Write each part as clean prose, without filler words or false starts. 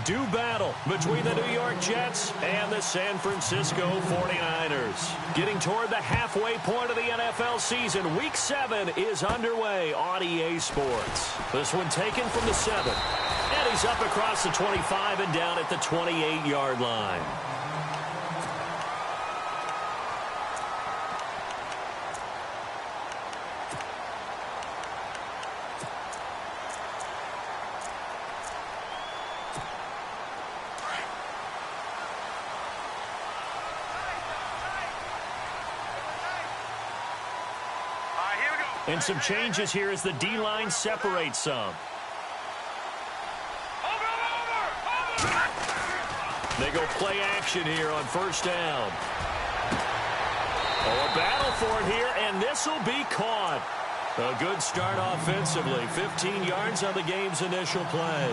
do battle between the New York Jets and the San Francisco 49ers. Getting toward the halfway point of the NFL season, Week 7 is underway on EA Sports. This one taken from the 7. And he's up across the 25 and down at the 28-yard line. And some changes here as the D-line separates some. They go play action here on first down. Oh, a battle for it here, and this will be caught. A good start offensively. 15 yards on the game's initial play.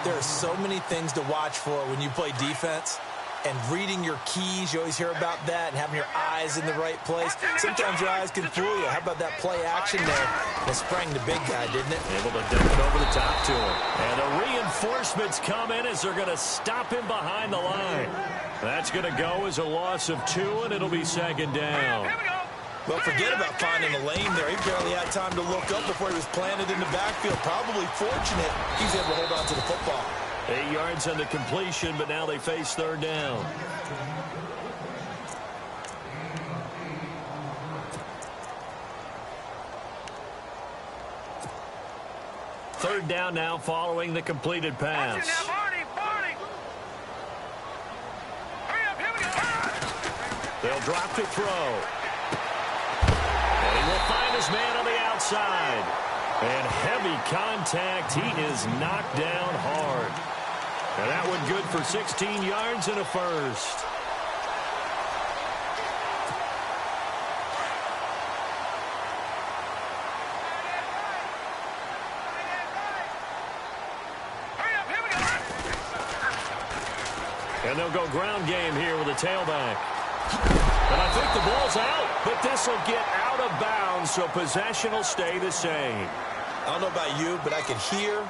There are so many things to watch for when you play defense. And reading your keys, you always hear about that, and having your eyes in the right place. Sometimes your eyes can fool you. How about that play action there? It sprang the big guy, didn't it? Able to dump it over the top to him. And the reinforcements come in as they're going to stop him behind the line. That's going to go as a loss of 2, and it'll be second down. Well, forget about finding a lane there. He barely had time to look up before he was planted in the backfield. Probably fortunate he's able to hold on to the football. 8 yards on the completion, but now they face third down. Third down now following the completed pass. They'll drop to throw. And he will find his man on the outside. And heavy contact. He is knocked down hard. And that one good for 16 yards and a first. And they'll go ground game here with a tailback. And I think the ball's out, but this will get out of bounds, so possession will stay the same. I don't know about you, but I can hear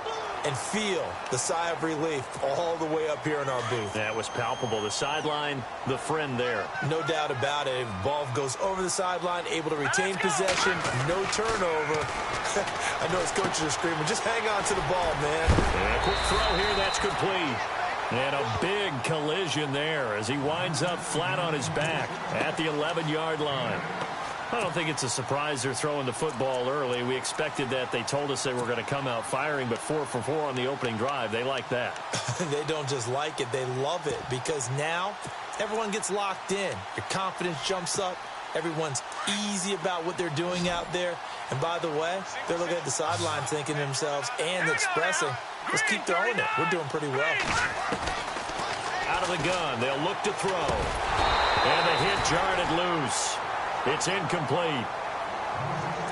and feel the sigh of relief all the way up here in our booth. That was palpable. The sideline, the friend there. No doubt about it. The ball goes over the sideline, able to retain possession, no turnover. I know his coaches are screaming, just hang on to the ball, man. And a quick throw here, that's complete. And a big collision there as he winds up flat on his back at the 11-yard line. I don't think it's a surprise they're throwing the football early. We expected that. They told us they were going to come out firing, but 4 for 4 on the opening drive. They like that. They don't just like it. They love it because now everyone gets locked in. Your confidence jumps up. Everyone's easy about what they're doing out there. And by the way, they're looking at the sideline thinking to themselves and expressing, let's keep throwing it. We're doing pretty well. Out of the gun, they'll look to throw. And the hit jarred it loose. It's incomplete.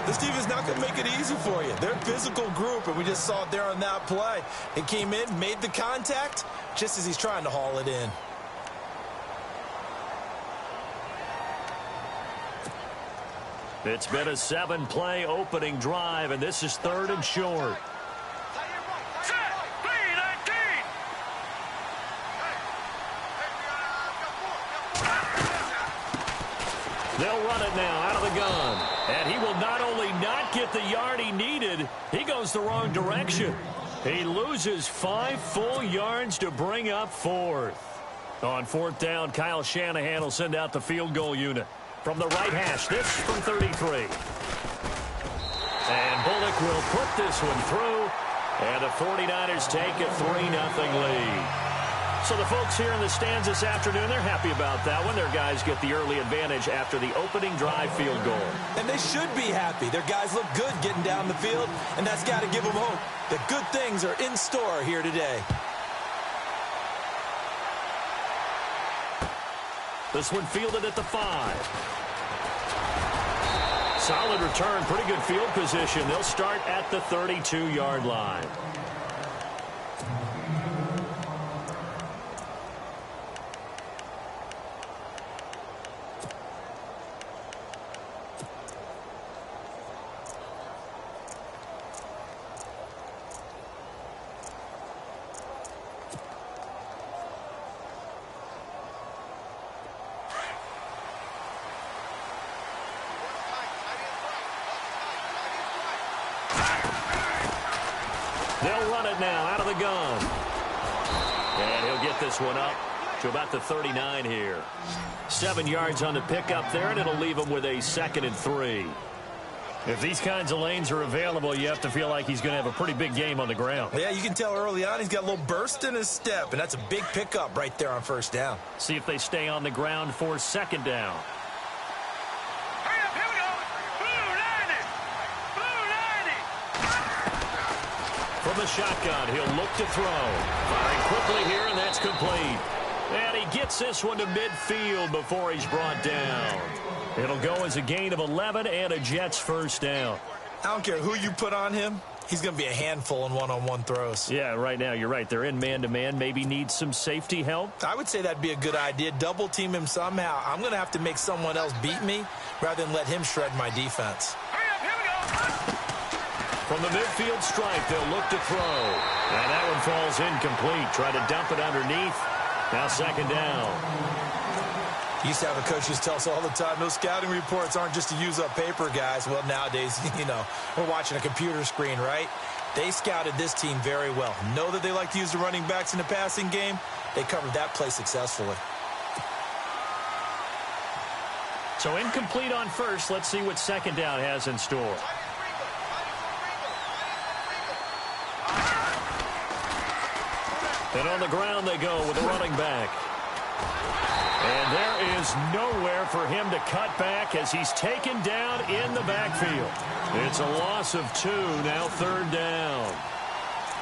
This team is not going to make it easy for you. They're a physical group, and we just saw it there on that play. It came in, made the contact, just as he's trying to haul it in. It's been a 7-play opening drive, and this is 3rd and short. They'll run it now out of the gun. And he will not only not get the yard he needed, he goes the wrong direction. He loses 5 full yards to bring up 4th. On 4th down, Kyle Shanahan will send out the field goal unit. From the right hash, this from 33. And Bullock will put this one through. And the 49ers take a 3-0 lead. So the folks here in the stands this afternoon, they're happy about that one. Their guys get the early advantage after the opening drive field goal. And they should be happy. Their guys look good getting down the field, and that's got to give them hope that good things are in store here today. This one fielded at the 5. Solid return, pretty good field position. They'll start at the 32-yard line. run it now out of the gun. And he'll get this one up to about the 39 here. 7 yards on the pickup there, and it'll leave him with a 2nd and 3. If these kinds of lanes are available, you have to feel like he's going to have a pretty big game on the ground. Yeah, you can tell early on he's got a little burst in his step, and that's a big pickup right there on 1st down. See if they stay on the ground for 2nd down. Hurry up, here we go. Blue 90. Blue 90. From the shotgun, he'll look to throw. Firing quickly here, and that's complete. And he gets this one to midfield before he's brought down. It'll go as a gain of 11 and a Jets 1st down. I don't care who you put on him. He's going to be a handful in one-on-one throws. Yeah, right now, you're right. They're in man-to-man. Maybe need some safety help. I would say that'd be a good idea. Double team him somehow. I'm going to have to make someone else beat me rather than let him shred my defense. Hurry up, here we go. From the midfield stripe, they'll look to throw. And that one falls incomplete. Try to dump it underneath. Now 2nd down. Used to have a coach who tell us all the time, those scouting reports aren't just to use up paper, guys. Well, nowadays, we're watching a computer screen, right? They scouted this team very well. Know that they like to use the running backs in the passing game. They covered that play successfully. So incomplete on 1st. Let's see what 2nd down has in store. And on the ground they go with the running back. And there is nowhere for him to cut back as he's taken down in the backfield. It's a loss of 2, now 3rd down.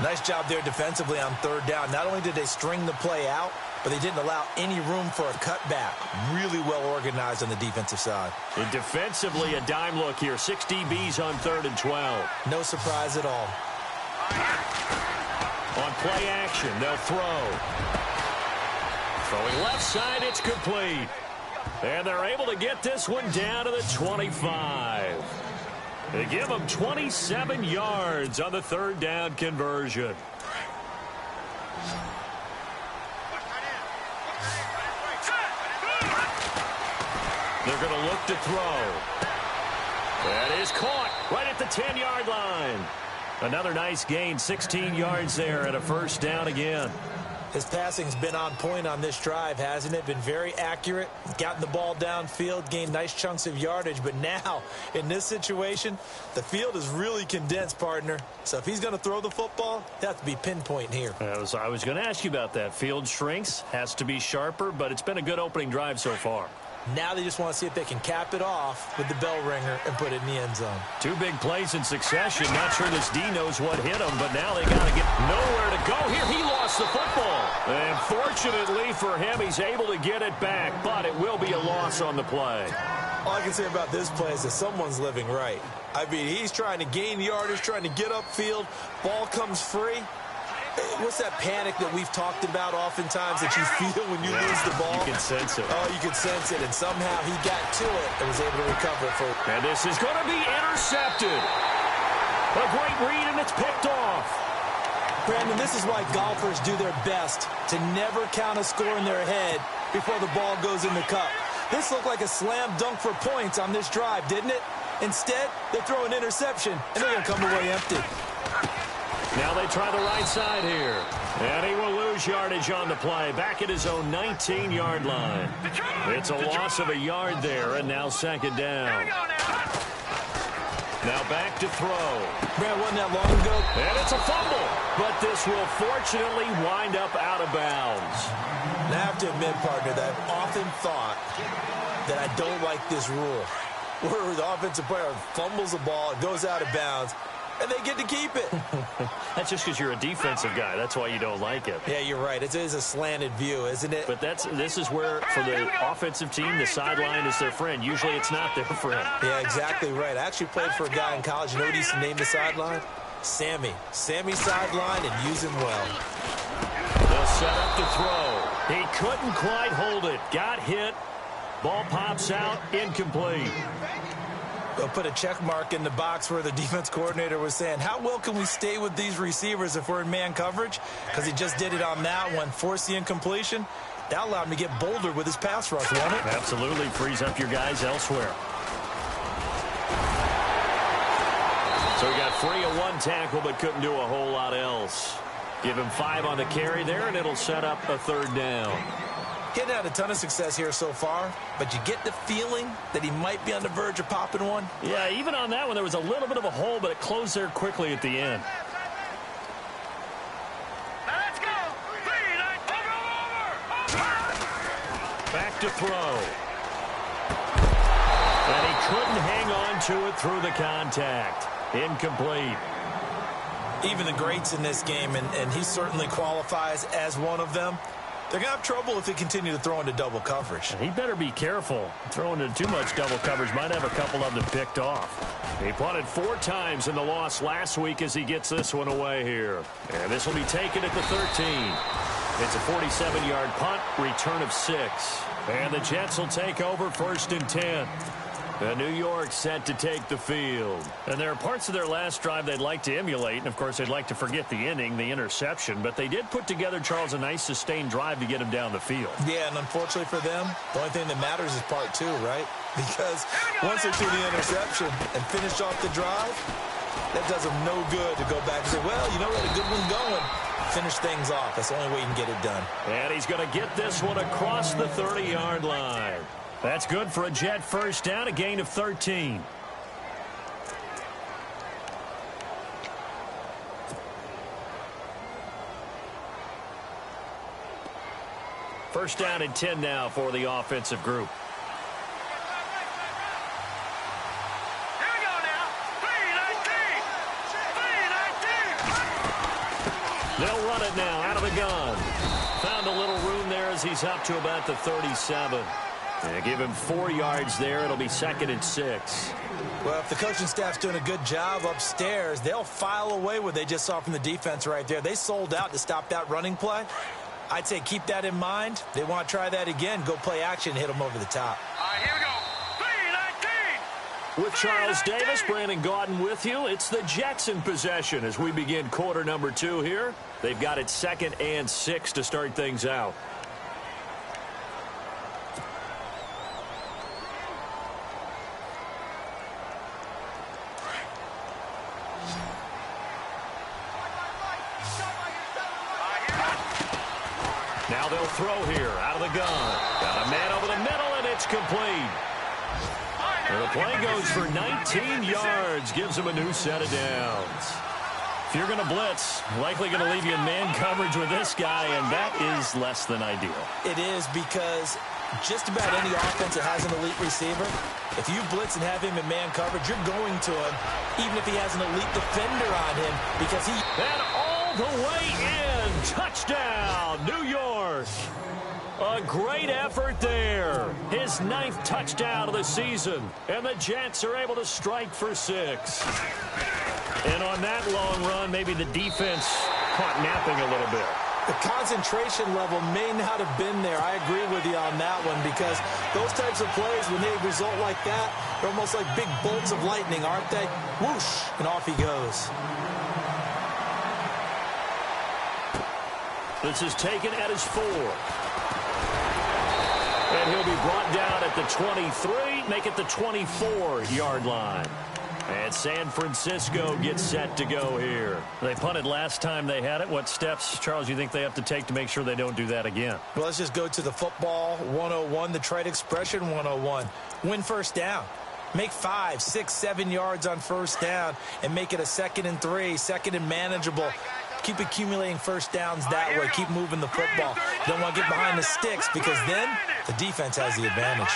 Nice job there defensively on 3rd down. Not only did they string the play out, but they didn't allow any room for a cutback. Really well organized on the defensive side. And defensively, a dime look here. 6 DBs on 3rd and 12. No surprise at all. On play action, they'll throw. Throwing left side, it's complete. And they're able to get this one down to the 25. They give them 27 yards on the 3rd down conversion. They're going to look to throw. That is caught right at the 10-yard line. Another nice gain, 16 yards there and a 1st down again. His passing's been on point on this drive, hasn't it? Been very accurate, gotten the ball downfield, gained nice chunks of yardage. But now, in this situation, the field is really condensed, partner. So if he's going to throw the football, that has to be pinpoint here. I was going to ask you about that. Field shrinks, has to be sharper, but it's been a good opening drive so far. Now they just want to see if they can cap it off with the bell ringer and put it in the end zone. 2 big plays in succession. Not sure this D knows what hit him, but now they got to get nowhere to go here. He lost the football. And fortunately for him, he's able to get it back, but it will be a loss on the play. All I can say about this play is that someone's living right. I mean, he's trying to gain yardage, trying to get upfield. Ball comes free. What's that panic that we've talked about oftentimes that you feel when you lose the ball? You can sense it. Oh, you can sense it, and somehow he got to it and was able to recover it. And this is going to be intercepted. A great read, and it's picked off. Brandon, this is why golfers do their best to never count a score in their head before the ball goes in the cup. This looked like a slam dunk for points on this drive, didn't it? Instead, they throw an interception, and they're going to come away empty. Now they try the right side here. And he will lose yardage on the play. Back at his own 19-yard line. It's a loss of a yard there, and now 2nd down. Now back to throw. Brad, wasn't that long ago? And it's a fumble. But this will fortunately wind up out of bounds. And I have to admit, partner, that I've often thought that I don't like this rule. Where the offensive player fumbles the ball, it goes out of bounds, and they get to keep it. That's just because you're a defensive guy. That's why you don't like it. Yeah, you're right. It is a slanted view, isn't it? But this is where, for the offensive team, the sideline is their friend. Usually it's not their friend. Yeah, exactly right. I actually played for a guy in college. You know what he used to name the sideline? Sammy. Sammy sideline, and use him well. They'll set up to throw. He couldn't quite hold it. Got hit. Ball pops out. Incomplete. They'll put a check mark in the box where the defense coordinator was saying, how well can we stay with these receivers if we're in man coverage? Because he just did it on that one, forced the incompletion. That allowed him to get bolder with his pass rush, won't it? Absolutely. Frees up your guys elsewhere. So he got free of one tackle but couldn't do a whole lot else. Give him 5 on the carry there, and it'll set up a 3rd down. Getting had a ton of success here so far, but you get the feeling that he might be on the verge of popping one. Yeah, even on that one, there was a little bit of a hole, but it closed there quickly at the end. Let's go. Back to throw. And he couldn't hang on to it through the contact. Incomplete. Even the greats in this game, and he certainly qualifies as one of them, they're going to have trouble if they continue to throw into double coverage. He better be careful. Throwing into too much double coverage might have a couple of them picked off. He punted 4 times in the loss last week as he gets this one away here. And this will be taken at the 13. It's a 47-yard punt, return of 6. And the Jets will take over 1st and 10. New York set to take the field. And there are parts of their last drive they'd like to emulate. And, of course, they'd like to forget the ending, the interception. But they did put together, Charles, a nice sustained drive to get him down the field. Yeah, and unfortunately for them, the only thing that matters is part 2, right? Because once they do the interception and finish off the drive, that does them no good to go back and say, well, you know, we had a good one going. Finish things off. That's the only way you can get it done. And he's going to get this one across the 30-yard line. That's good for a Jet 1st down, a gain of 13. First down and 10 now for the offensive group. Here we go now. 3-19. They'll run it now out of the gun. Found a little room there as he's up to about the 37. And give him 4 yards there. It'll be 2nd and 6. Well, if the coaching staff's doing a good job upstairs, they'll file away what they just saw from the defense right there. They sold out to stop that running play. I'd say keep that in mind. They want to try that again. Go play action and hit them over the top. All right, here we go. 3-19. With Charles Davis, Brandon Gaudin with you. It's the Jets in possession as we begin quarter number 2 here. They've got it 2nd and 6 to start things out. Now they'll throw here out of the gun. Got a man over the middle, and it's complete. And the play goes for 19 yards, gives him a new set of downs. If you're going to blitz, likely going to leave you in man coverage with this guy, and that is less than ideal. It is because just about any offense that has an elite receiver, if you blitz and have him in man coverage, you're going to him, even if he has an elite defender on him, because he... And all the way in, touchdown, New York. A great effort there. His 9th touchdown of the season, and the Jets are able to strike for 6. And on that long run, maybe the defense caught napping a little bit. The concentration level may not have been there. I agree with you on that one, because those types of plays, when they result like that, they're almost like big bolts of lightning, aren't they? Whoosh, and off he goes. This is taken at his 4. And he'll be brought down at the 23, make it the 24-yard line. And San Francisco gets set to go here. They punted last time they had it. What steps, Charles, you think they have to take to make sure they don't do that again? Well, let's just go to the football 101, the trade expression 101. Win 1st down. Make 5, 6, 7 yards on 1st down and make it a 2nd and 3, 2nd and manageable. Keep accumulating 1st downs that way. Keep moving the football. Don't want to get behind the sticks, because then the defense has the advantage.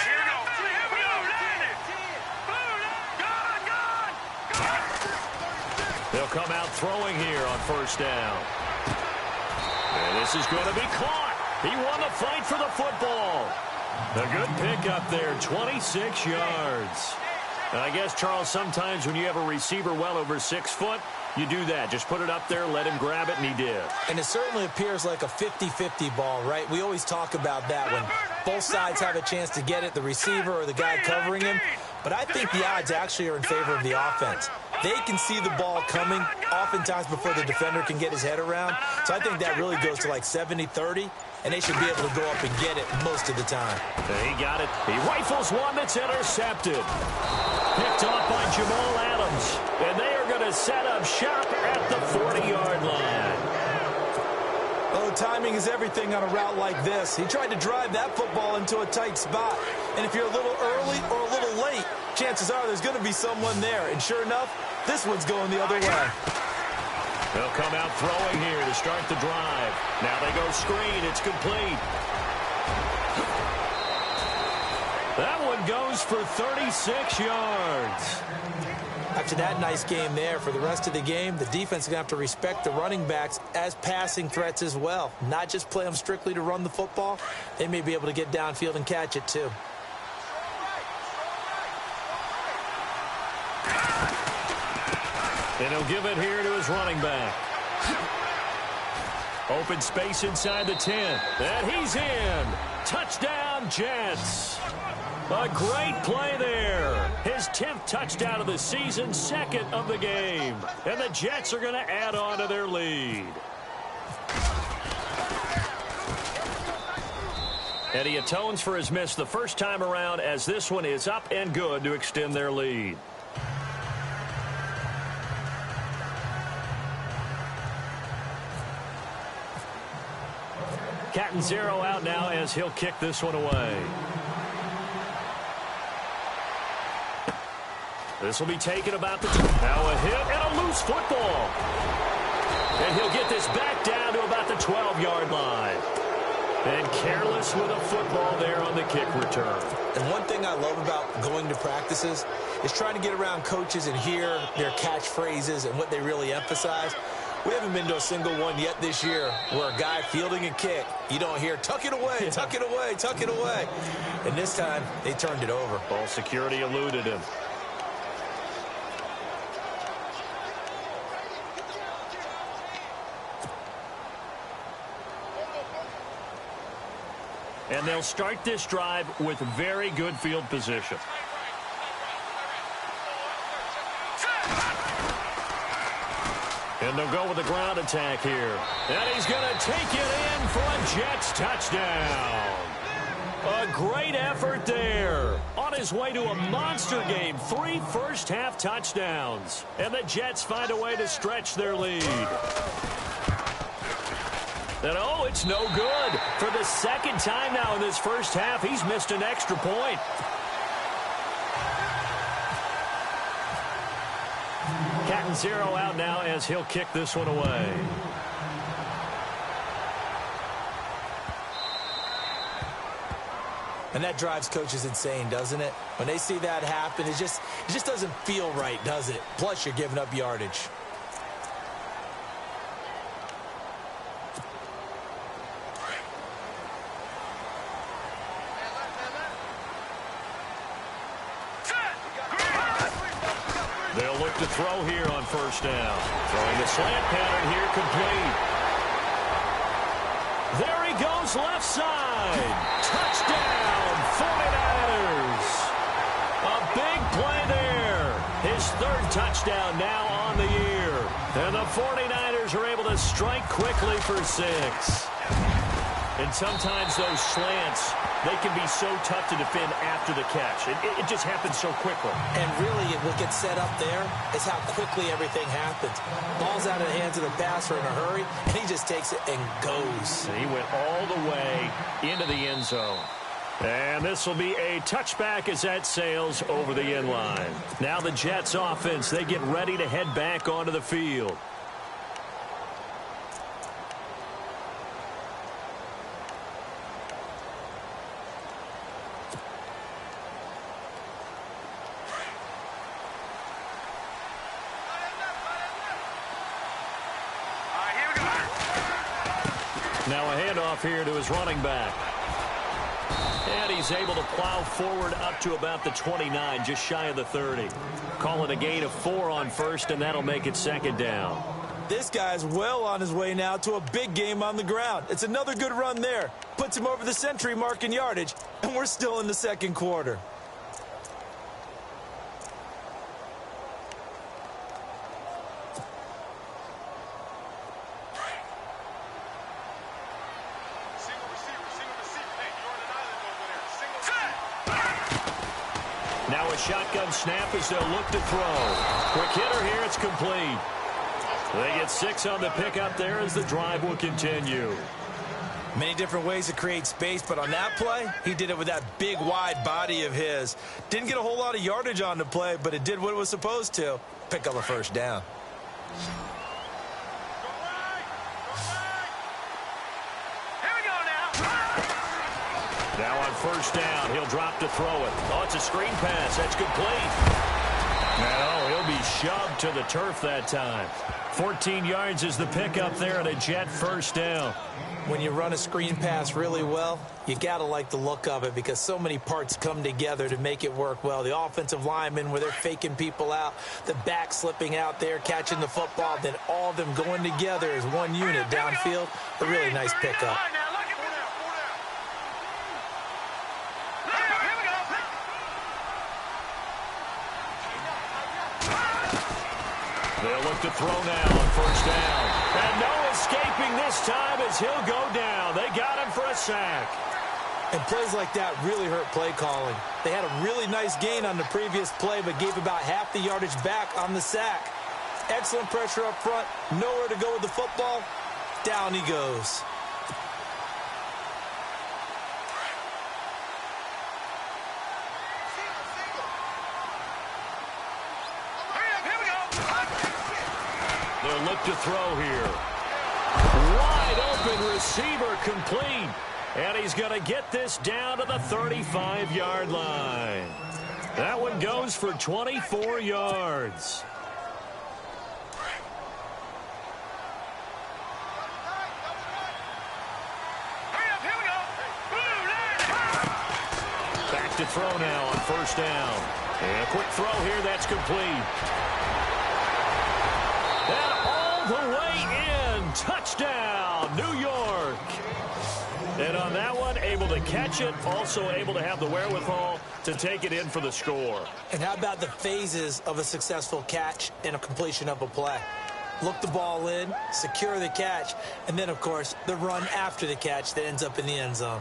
They'll come out throwing here on 1st down. And this is going to be caught. He won the fight for the football. A good pickup there, 26 yards. And I guess, Charles, sometimes when you have a receiver well over 6 foot, you do that. Just put it up there, let him grab it, and he did. And it certainly appears like a 50-50 ball, right? We always talk about that when both sides have a chance to get it, the receiver or the guy covering him. But I think the odds actually are in favor of the offense. They can see the ball coming oftentimes before the defender can get his head around. So I think that really goes to like 70-30, and they should be able to go up and get it most of the time. He got it. He rifles one that's intercepted. Picked off by Jamal Adams. And they are going to up shop at the 40-yard line. Oh, timing is everything on a route like this. He tried to drive that football into a tight spot. And if you're a little early or a little late, chances are there's going to be someone there. And sure enough, this one's going the other way. They'll come out throwing here to start the drive. Now they go screen. It's complete. That one goes for 36 yards. After that nice game there, for the rest of the game, the defense is going to have to respect the running backs as passing threats as well. Not just play them strictly to run the football. They may be able to get downfield and catch it too. And he'll give it here to his running back. Open space inside the 10. And he's in. Touchdown, Jets. A great play there. His 10th touchdown of the season, second of the game. And the Jets are going to add on to their lead. And he atones for his miss the first time around, as this one is up and good to extend their lead. Cat and zero out now as he'll kick this one away. This will be taken about the... Now a hit and a loose football. And he'll get this back down to about the 12-yard line. And careless with a football there on the kick return. And one thing I love about going to practices is trying to get around coaches and hear their catchphrases and what they really emphasize. We haven't been to a single one yet this year where a guy fielding a kick, you don't hear, tuck it away, tuck it away, tuck it away. And this time, they turned it over. Ball security eluded him. And they'll start this drive with very good field position. And they'll go with the ground attack here. And he's going to take it in for a Jets touchdown. A great effort there. On his way to a monster game. 3 first-half touchdowns. And the Jets find a way to stretch their lead. And oh, it's no good. For the second time now in this first half, he's missed an extra point. Cat and zero out now as he'll kick this one away. And that drives coaches insane, doesn't it? When they see that happen, it just doesn't feel right, does it? Plus, you're giving up yardage. They'll look to throw here on first down. Throwing the slant pattern here complete. There he goes left side. Touchdown, 49ers. A big play there. His third touchdown now on the year. And the 49ers are able to strike quickly for 6. And sometimes those slants, they can be so tough to defend after the catch. It just happens so quickly. And really, what gets set up there is how quickly everything happens. Ball's out of the hands of the passer in a hurry, and he just takes it and goes. And he went all the way into the end zone. And this will be a touchback as that sails over the end line. Now the Jets offense, they get ready to head back onto the field. Now a handoff here to his running back. And he's able to plow forward up to about the 29, just shy of the 30. Call it a gain of 4 on first, and that'll make it second down. This guy's well on his way now to a big game on the ground. It's another good run there. Puts him over the century mark in yardage, and we're still in the second quarter. Now a shotgun snap as they'll look to throw. Quick hitter here, it's complete. They get 6 on the pickup there as the drive will continue. Many different ways to create space, but on that play, he did it with that big, wide body of his. Didn't get a whole lot of yardage on the play, but it did what it was supposed to. Pick up a first down. Here we go now. Now on first down, he'll drop to throw it. Oh, it's a screen pass. That's complete. No, he'll be shoved to the turf that time. 14 yards is the pickup there and a Jet first down. When you run a screen pass really well, you got to like the look of it because so many parts come together to make it work well. The offensive linemen where they're faking people out, the back slipping out there, catching the football, then all of them going together as one unit downfield. A really nice pickup. They'll look to throw now on first down. And no escaping this time as he'll go down. They got him for a sack. And plays like that really hurt play calling. They had a really nice gain on the previous play, but gave about half the yardage back on the sack. Excellent pressure up front. Nowhere to go with the football. Down he goes. They'll look to throw here. Wide open receiver complete. And he's going to get this down to the 35-yard line. That one goes for 24 yards. Back to throw now on first down. And a quick throw here, that's complete. And all the way in. Touchdown, New York. And on that one, able to catch it, also able to have the wherewithal to take it in for the score. And how about the phases of a successful catch and a completion of a play? Look the ball in, secure the catch, and then, of course, the run after the catch that ends up in the end zone.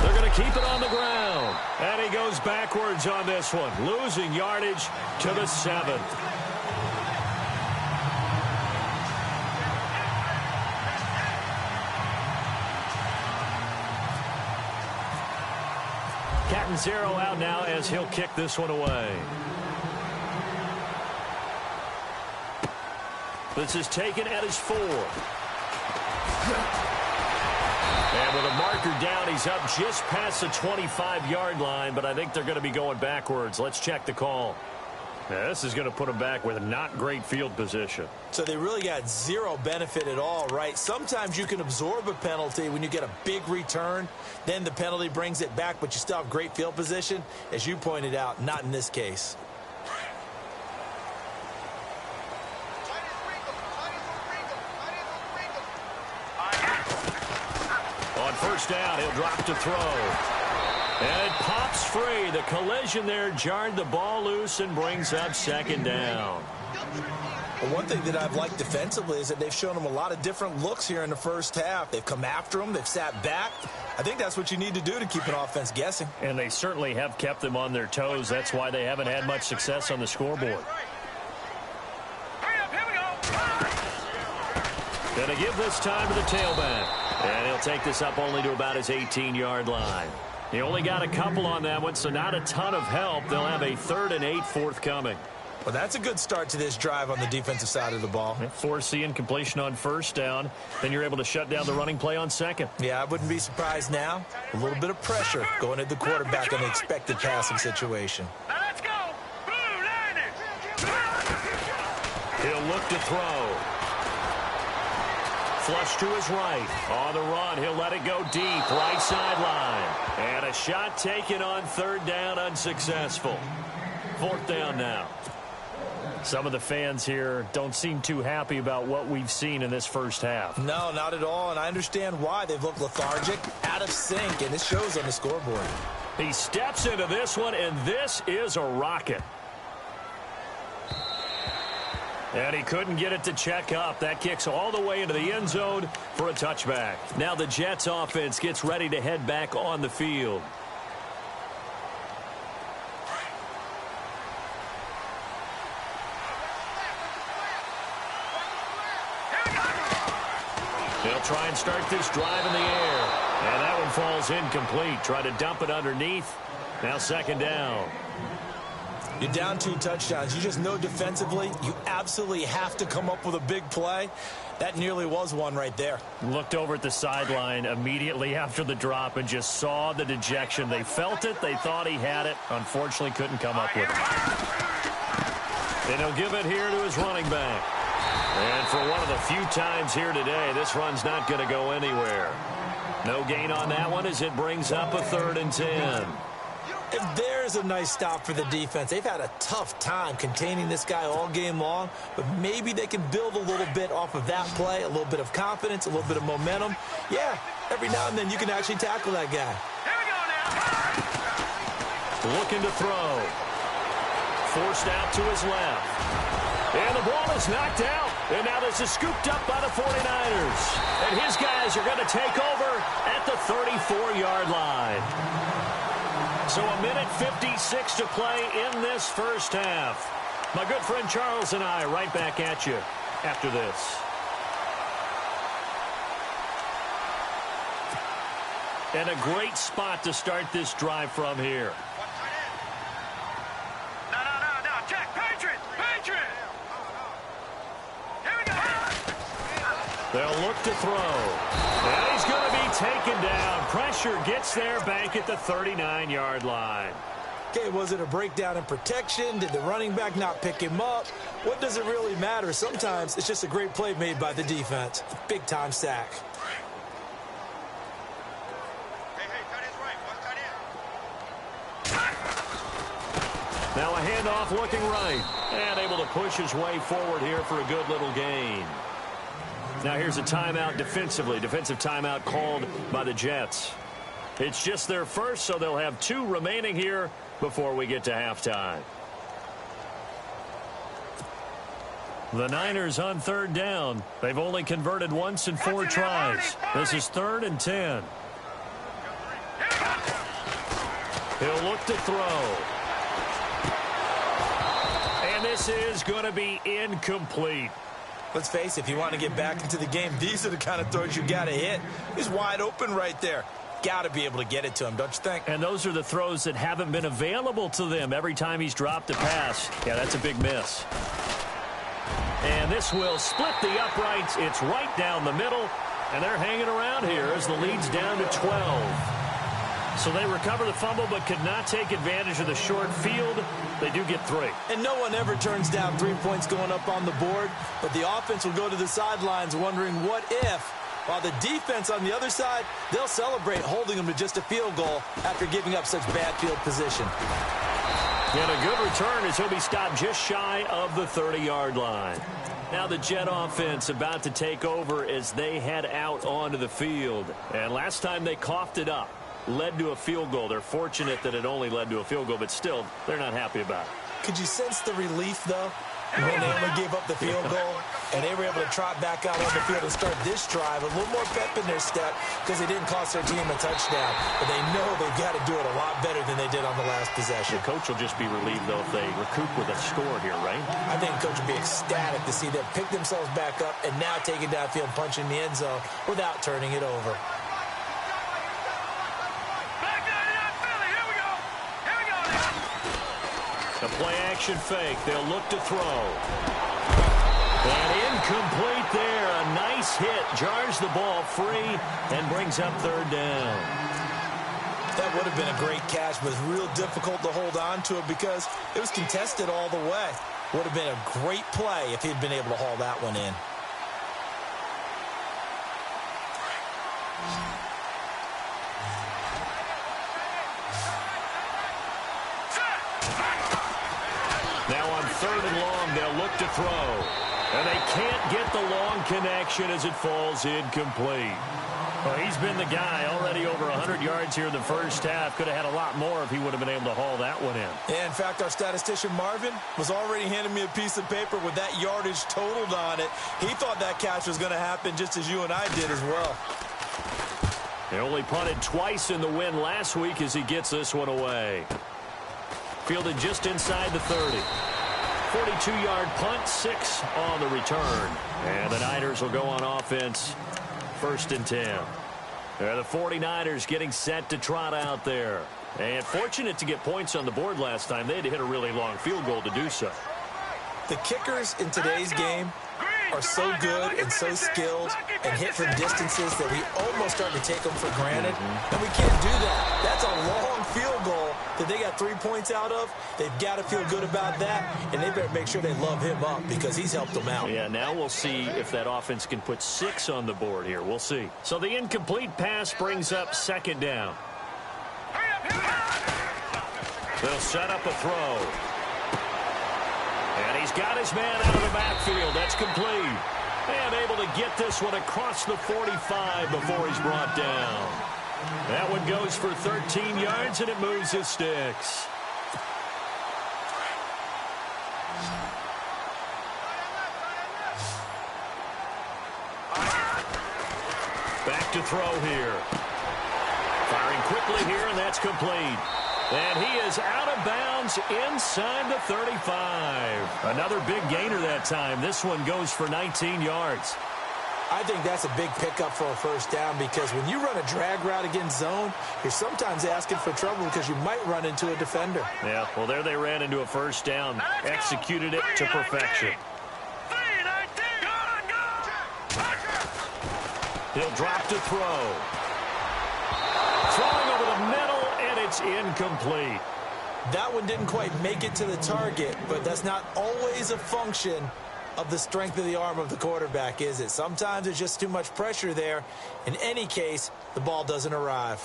They're going to keep it on the ground. And he goes backwards on this one, losing yardage to the 7th. Catanzaro out now as he'll kick this one away. This is taken at his 4. And with a marker down, he's up just past the 25-yard line, but I think they're going to be going backwards. Let's check the call. Now, this is going to put him back with a not great field position. So they really got zero benefit at all, right? Sometimes you can absorb a penalty when you get a big return. Then the penalty brings it back, but you still have great field position. As you pointed out, not in this case. On first down, he'll drop to throw. And it pops free. The collision there jarred the ball loose and brings up second down. Well, one thing that I've liked defensively is that they've shown them a lot of different looks here in the first half. They've come after them. They've sat back. I think that's what you need to do to keep an offense guessing. And they certainly have kept them on their toes. That's why they haven't had much success on the scoreboard. Going to give this time to the tailback. And he'll take this up only to about his 18-yard line. He only got a couple on that one, so not a ton of help. They'll have a 3rd and 8 forthcoming. Well, that's a good start to this drive on the defensive side of the ball. Force the incompletion on first down. Then you're able to shut down the running play on second. Yeah, I wouldn't be surprised now. A little bit of pressure going at the quarterback in the expected passing situation. Now let's go. Blue Niners. He'll look to throw. Flush to his right. On the run, he'll let it go deep. Right sideline. And a shot taken on 3rd down, unsuccessful. 4th down now. Some of the fans here don't seem too happy about what we've seen in this first half. No, not at all, and I understand why. They've looked lethargic, out of sync, and it shows on the scoreboard. He steps into this one, and this is a rocket. And he couldn't get it to check up. That kicks all the way into the end zone for a touchback. Now the Jets offense gets ready to head back on the field. They'll try and start this drive in the air. And that one falls incomplete. Try to dump it underneath. Now 2nd down. You're down 2 touchdowns. You just know defensively you absolutely have to come up with a big play. That nearly was one right there. Looked over at the sideline immediately after the drop and just saw the dejection. They felt it. They thought he had it. Unfortunately, couldn't come up with it. And he'll give it here to his running back. And for one of the few times here today, this run's not going to go anywhere. No gain on that one as it brings up a 3rd and 10. If there's a nice stop for the defense, they've had a tough time containing this guy all game long, but maybe they can build a little bit off of that play, a little bit of confidence, a little bit of momentum. Yeah, every now and then you can actually tackle that guy. Here we go now. Looking to throw. Forced out to his left. And the ball is knocked out. And now this is scooped up by the 49ers. And his guys are going to take over at the 34-yard line. So 1:56 to play in this first half. My good friend Charles and I right back at you after this. And a great spot to start this drive from here. No. Check. Patriot. Here we go. They'll look to throw. And he's going to be taken down. Pressure gets there back at the 39-yard line. Okay, was it a breakdown in protection? Did the running back not pick him up? What does it really matter? Sometimes it's just a great play made by the defense. Big-time sack. Hey, cut his right. One cut in. Now a handoff looking right. And able to push his way forward here for a good little gain. Now here's a timeout defensively. Defensive timeout called by the Jets. It's just their first, so they'll have 2 remaining here before we get to halftime. The Niners on 3rd down. They've only converted once in 4 tries. This is 3rd and 10. He'll look to throw. And this is going to be incomplete. Let's face it, if you want to get back into the game, these are the kind of throws you got to hit. He's wide open right there. Got to be able to get it to him, don't you think? And those are the throws that haven't been available to them every time he's dropped a pass. Yeah, that's a big miss. And this will split the uprights. It's right down the middle. And they're hanging around here as the lead's down to 12. So they recover the fumble but could not take advantage of the short field. They do get 3. And no one ever turns down 3 points going up on the board, but the offense will go to the sidelines wondering what if. While the defense on the other side, they'll celebrate holding them to just a field goal after giving up such bad field position. And a good return as he'll be stopped just shy of the 30-yard line. Now the Jet offense about to take over as they head out onto the field. And last time they coughed it up. Led to a field goal. They're fortunate that it only led to a field goal, but still, they're not happy about it. Could you sense the relief, though, when they only gave up the field goal and they were able to trot back out on the field and start this drive? A little more pep in their step because they didn't cost their team a touchdown, but they know they've got to do it a lot better than they did on the last possession. The coach will just be relieved, though, if they recoup with a score here, right? I think the coach will be ecstatic to see them pick themselves back up and now take it downfield, punching the end zone without turning it over. A play-action fake. They'll look to throw. And incomplete there. A nice hit. Jars the ball free and brings up 3rd down. That would have been a great catch, but it's real difficult to hold on to it because it was contested all the way. Would have been a great play if he'd been able to haul that one in. Now on 3rd and long, they'll look to throw. And they can't get the long connection as it falls incomplete. Well, he's been the guy already over 100 yards here in the first half. Could have had a lot more if he would have been able to haul that one in. Yeah, in fact, our statistician Marvin was already handing me a piece of paper with that yardage totaled on it. He thought that catch was going to happen just as you and I did as well. They only punted twice in the win last week as he gets this one away. Fielded just inside the 30. 42-yard punt, 6 on the return. And the Niners will go on offense 1st and 10. The 49ers getting set to trot out there. And fortunate to get points on the board last time. They had to hit a really long field goal to do so. The kickers in today's game are so good and so skilled and hit from distances that we almost start to take them for granted. And we can't do that. That's a long field goal that they got 3 points out of. They've got to feel good about that, and they better make sure they love him up because he's helped them out. Yeah, now we'll see if that offense can put 6 on the board here. We'll see. So the incomplete pass brings up 2nd down. They'll set up a throw. And he's got his man out of the backfield. That's complete. And able to get this one across the 45 before he's brought down. That one goes for 13 yards, and it moves his sticks. Back to throw here. Firing quickly here, and that's complete. And he is out of bounds inside the 35. Another big gainer that time. This one goes for 19 yards. I think that's a big pickup for a 1st down because when you run a drag route against zone, you're sometimes asking for trouble because you might run into a defender. Yeah, well, there they ran into a 1st down, executed it to perfection. He'll drop to throw. Throwing over the middle, and it's incomplete. That one didn't quite make it to the target, but that's not always a function of the strength of the arm of the quarterback, is it? Sometimes there's just too much pressure there. In any case, the ball doesn't arrive.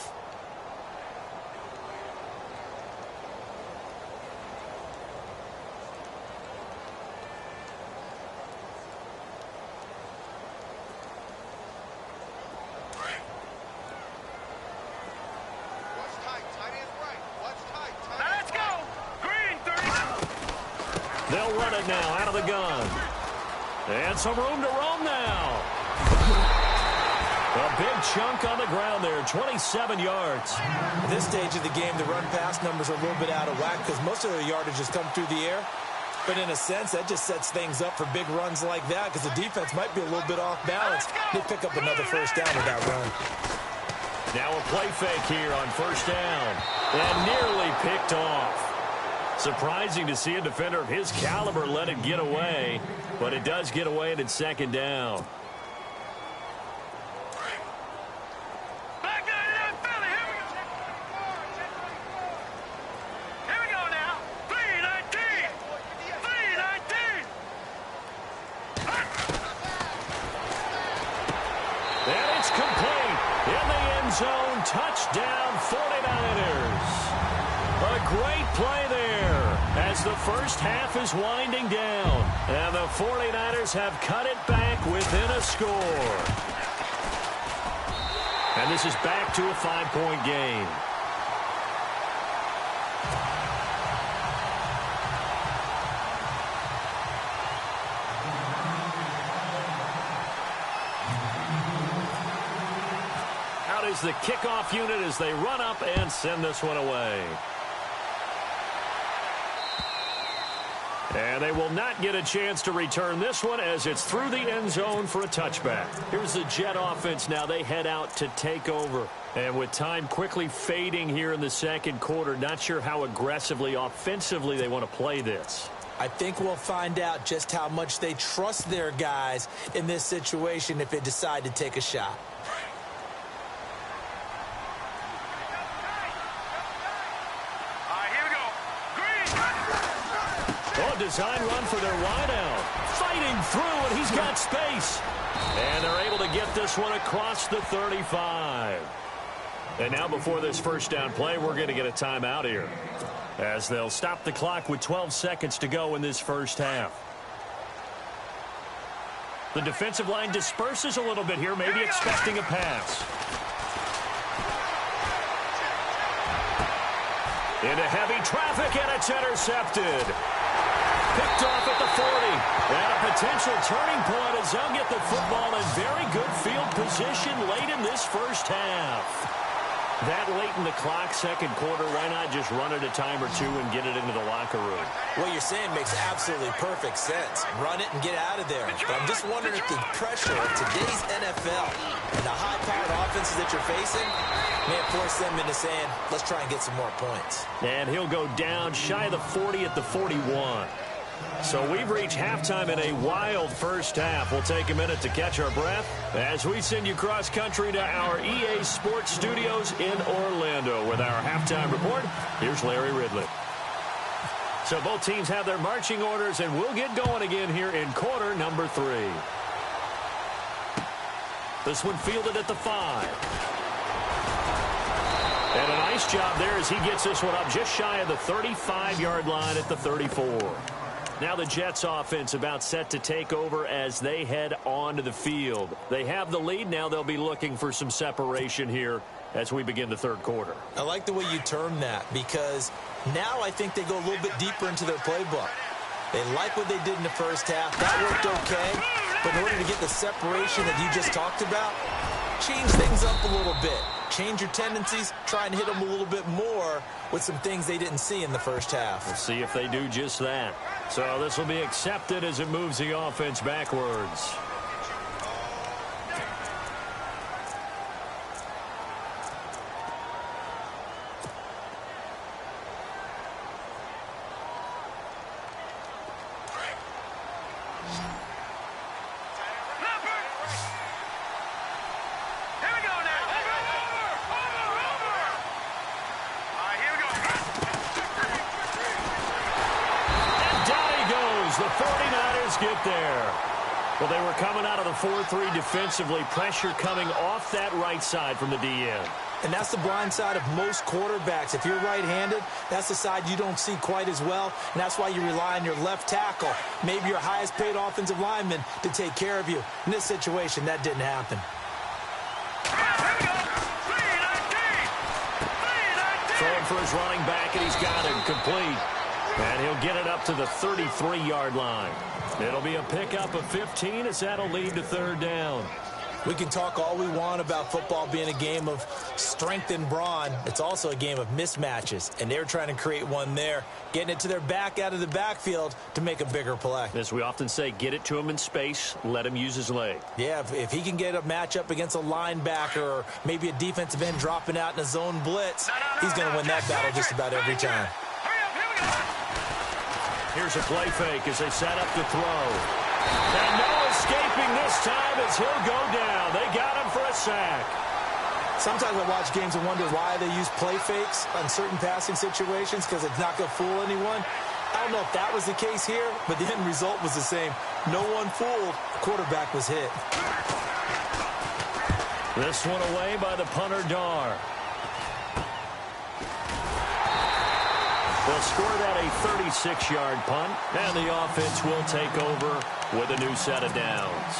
They'll run it now out of the gun. And some room to roam now. A big chunk on the ground there, 27 yards. At this stage of the game, the run-pass numbers are a little bit out of whack because most of the yardage has come through the air. But in a sense, that just sets things up for big runs like that because the defense might be a little bit off balance. They pick up another 1st down with that run. Now a play fake here on 1st down. And nearly picked off. Surprising to see a defender of his caliber let it get away, but it does get away and it's 2nd down. Here we go now. 3-19. 3-19. And it's complete. In the end zone, touchdown 49ers. A great play there as the 1st half is winding down. And the 49ers have cut it back within a score. And this is back to a 5-point game. Out is the kickoff unit as they run up and send this one away. And they will not get a chance to return this one as it's through the end zone for a touchback. Here's the Jet offense now. They head out to take over. And with time quickly fading here in the 2nd quarter, not sure how aggressively, offensively they want to play this. I think we'll find out just how much they trust their guys in this situation if they decide to take a shot. Design run for their wideout. Fighting through, and he's got space. And they're able to get this one across the 35. And now before this 1st down play, we're going to get a timeout here, as they'll stop the clock with 12 seconds to go in this 1st half. The defensive line disperses a little bit here, maybe expecting a pass. Into heavy traffic, and it's intercepted. Picked off at the 40. And a potential turning point as they'll get the football in very good field position late in this 1st half. That late in the clock, second quarter, why not just run it a time or two and get it into the locker room? What you're saying makes absolutely perfect sense. Run it and get out of there. But I'm just wondering if the pressure of today's NFL and the high-powered offenses that you're facing may force them into saying, let's try and get some more points. And he'll go down shy of the 40 at the 41. So we've reached halftime in a wild first half. We'll take a minute to catch our breath as we send you cross-country to our EA Sports Studios in Orlando with our halftime report. Here's Larry Ridley. So both teams have their marching orders, and we'll get going again here in quarter number 3. This one fielded at the 5. And a nice job there as he gets this one up just shy of the 35-yard line at the 34. Now the Jets offense about set to take over as they head onto the field. They have the lead. Now they'll be looking for some separation here as we begin the third quarter. I like the way you term that because now I think they go a little bit deeper into their playbook. They like what they did in the first half. That worked okay. But in order to get the separation that you just talked about, change things up a little bit. Change your tendencies, try and hit them a little bit more with some things they didn't see in the first half. We'll see if they do just that. So this will be accepted as it moves the offense backwards. The 49ers get there. Well, they were coming out of the 4-3 defensively. Pressure coming off that right side from the DN. And that's the blind side of most quarterbacks. If you're right-handed, that's the side you don't see quite as well. And that's why you rely on your left tackle, maybe your highest-paid offensive lineman, to take care of you. In this situation, that didn't happen. Throwing for his running back, and he's got him complete. And he'll get it up to the 33-yard line. It'll be a pickup of 15 as that'll lead to third down. We can talk all we want about football being a game of strength and brawn. It's also a game of mismatches, and they're trying to create one there, getting it to their back out of the backfield to make a bigger play. As we often say, get it to him in space, let him use his leg. Yeah, if he can get a matchup against a linebacker or maybe a defensive end dropping out in a zone blitz, he's going to win that battle just about every time. Here's a play fake as they set up to throw. And no escaping this time as he'll go down. They got him for a sack. Sometimes I watch games and wonder why they use play fakes on certain passing situations because it's not going to fool anyone. I don't know if that was the case here, but the end result was the same. No one fooled. The quarterback was hit. This one away by the punter, Dar. They'll score that a 36-yard punt, and the offense will take over with a new set of downs.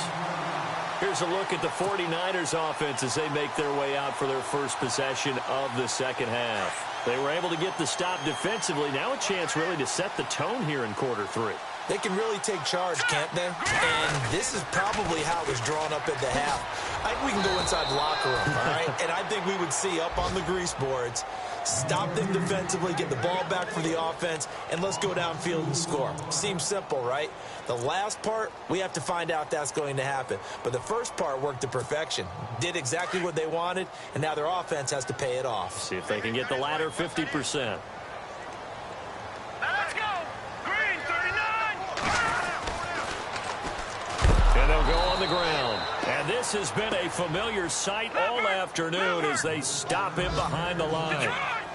Here's a look at the 49ers offense as they make their way out for their first possession of the second half. They were able to get the stop defensively. Now a chance really to set the tone here in quarter 3. They can really take charge, can't they? And this is probably how it was drawn up at the half. I think we can go inside the locker room, all right? And I think we would see up on the grease boards, stop them defensively, get the ball back for the offense, and let's go downfield and score. Seems simple, right? The last part, we have to find out if that's going to happen. But the first part worked to perfection. Did exactly what they wanted, and now their offense has to pay it off. See if they can get the latter 50%. Let's go. Green 39. And they'll go on the ground. And this has been a familiar sight all afternoon as they stop him behind the line.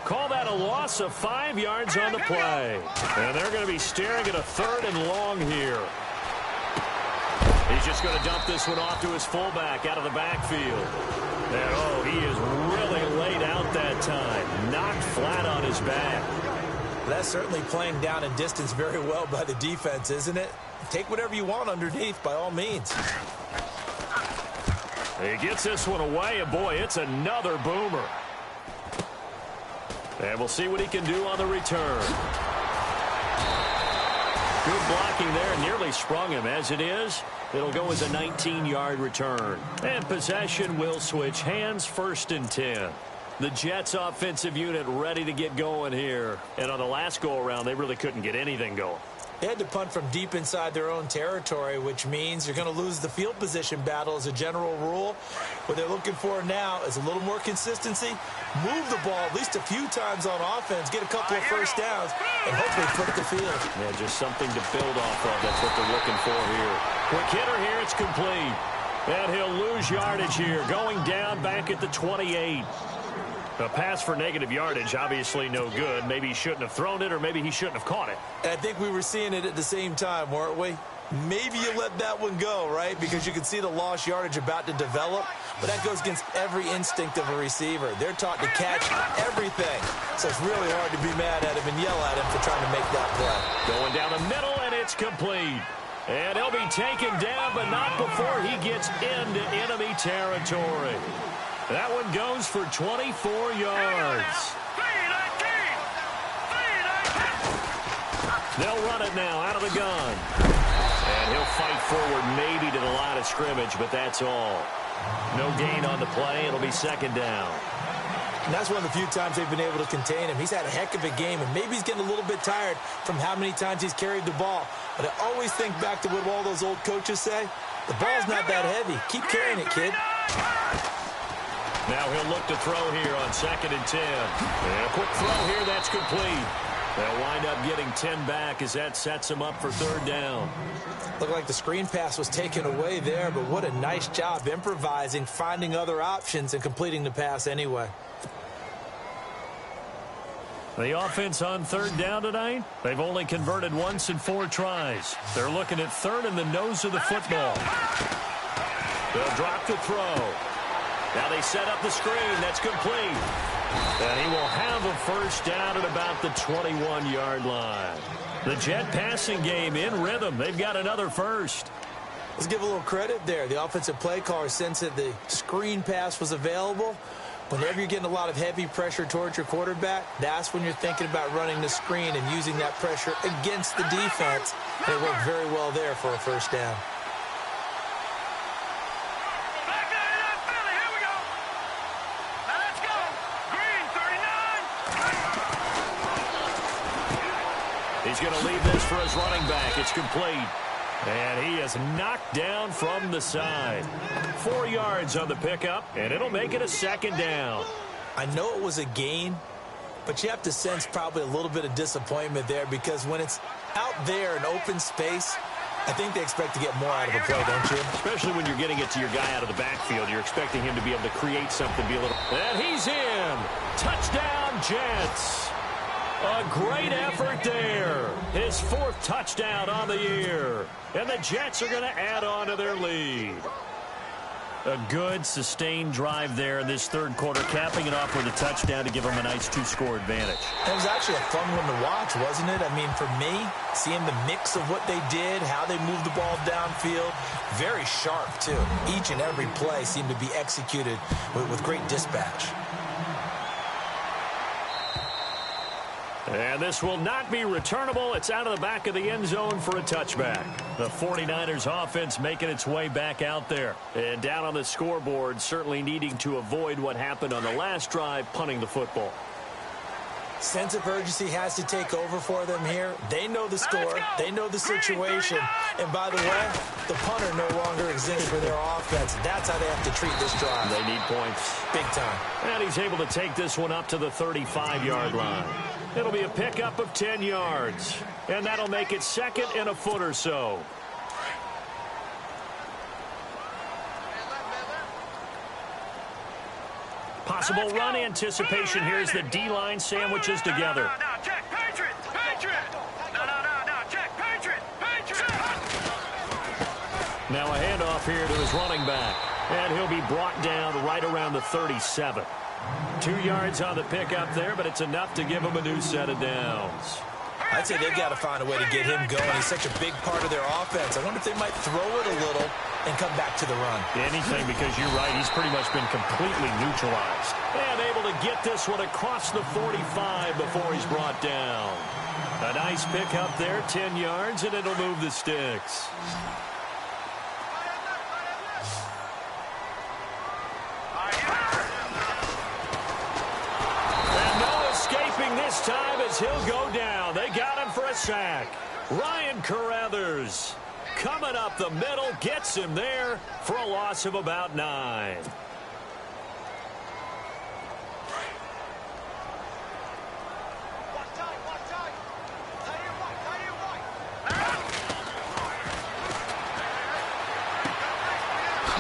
Call that a loss of 5 yards on the play. And they're going to be staring at a third and long here. He's just going to dump this one off to his fullback out of the backfield. And, oh, he is really laid out that time. Knocked flat on his back. That's certainly playing down and distance very well by the defense, isn't it? Take whatever you want underneath, by all means. He gets this one away, and boy, it's another boomer. And we'll see what he can do on the return. Good blocking there, nearly sprung him. As it is, it'll go as a 19-yard return. And possession will switch hands, 1st and 10. The Jets offensive unit ready to get going here. And on the last go-around, they really couldn't get anything going. They had to punt from deep inside their own territory, which means you're going to lose the field position battle as a general rule. What they're looking for now is a little more consistency, move the ball at least a few times on offense, get a couple of first downs, and hopefully flip the field. Yeah, just something to build off of. That's what they're looking for here. Quick hitter here, it's complete. And he'll lose yardage here, going down back at the 28. A pass for negative yardage, obviously no good. Maybe he shouldn't have thrown it, or maybe he shouldn't have caught it. I think we were seeing it at the same time, weren't we? Maybe you let that one go, right? Because you can see the lost yardage about to develop. But that goes against every instinct of a receiver. They're taught to catch everything. So it's really hard to be mad at him and yell at him for trying to make that play. Going down the middle, and it's complete. And he'll be taken down, but not before he gets into enemy territory. That one goes for 24 yards. They'll run it now out of the gun. And he'll fight forward maybe to the line of scrimmage, but that's all. No gain on the play. It'll be second down. And that's one of the few times they've been able to contain him. He's had a heck of a game, and maybe he's getting a little bit tired from how many times he's carried the ball. But I always think back to what all those old coaches say. The ball's not that heavy. Keep carrying it, kid. Now he'll look to throw here on 2nd and 10. And a quick throw here, that's complete. They'll wind up getting 10 back as that sets him up for 3rd down. Looked like the screen pass was taken away there, but what a nice job improvising, finding other options, and completing the pass anyway. The offense on 3rd down tonight, they've only converted once in 4 tries. They're looking at 3rd in the nose of the football. They'll drop the throw. Now they set up the screen. That's complete. And he will have a first down at about the 21-yard line. The Jet passing game in rhythm. They've got another first. Let's give a little credit there. The offensive play caller sensed that the screen pass was available. Whenever you're getting a lot of heavy pressure towards your quarterback, that's when you're thinking about running the screen and using that pressure against the defense. And it worked very well there for a first down. He's going to leave this for his running back. It's complete. And he is knocked down from the side. 4 yards on the pickup, and it'll make it a 2nd down. I know it was a gain, but you have to sense probably a little bit of disappointment there, because when it's out there in open space, I think they expect to get more out of a play, don't you? Especially when you're getting it to your guy out of the backfield. You're expecting him to be able to create something, be a little... And he's in. Touchdown, Jets. A great effort there. His 4th touchdown on the year. And the Jets are going to add on to their lead. A good, sustained drive there in this 3rd quarter, capping it off with a touchdown to give them a nice 2-score advantage. It was actually a fun one to watch, wasn't it? I mean, for me, seeing the mix of what they did, how they moved the ball downfield, very sharp, too. Each and every play seemed to be executed with great dispatch. And this will not be returnable. It's out of the back of the end zone for a touchback. The 49ers offense making its way back out there. And down on the scoreboard, certainly needing to avoid what happened on the last drive, punting the football. Sense of urgency has to take over for them here. They know the score. They know the situation. And by the way, the punter no longer exists for their offense. That's how they have to treat this drive. They need points. Big time. And he's able to take this one up to the 35-yard line. It'll be a pickup of 10 yards. And that'll make it 2nd and a foot or so. Possible run anticipation here as the D-line sandwiches together. Check, Patriot! Patriot! No, check, Patriot! Patriot! Now a handoff here to his running back. And he'll be brought down right around the 37. 2 yards on the pickup there, but it's enough to give him a new set of downs. I'd say they've got to find a way to get him going. He's such a big part of their offense. I wonder if they might throw it a little and come back to the run. Anything, because you're right. He's pretty much been completely neutralized. And able to get this one across the 45 before he's brought down. A nice pickup there, 10 yards, and it'll move the sticks. as he'll go down. They got him for a sack. Ryan Carruthers coming up the middle, gets him there for a loss of about 9.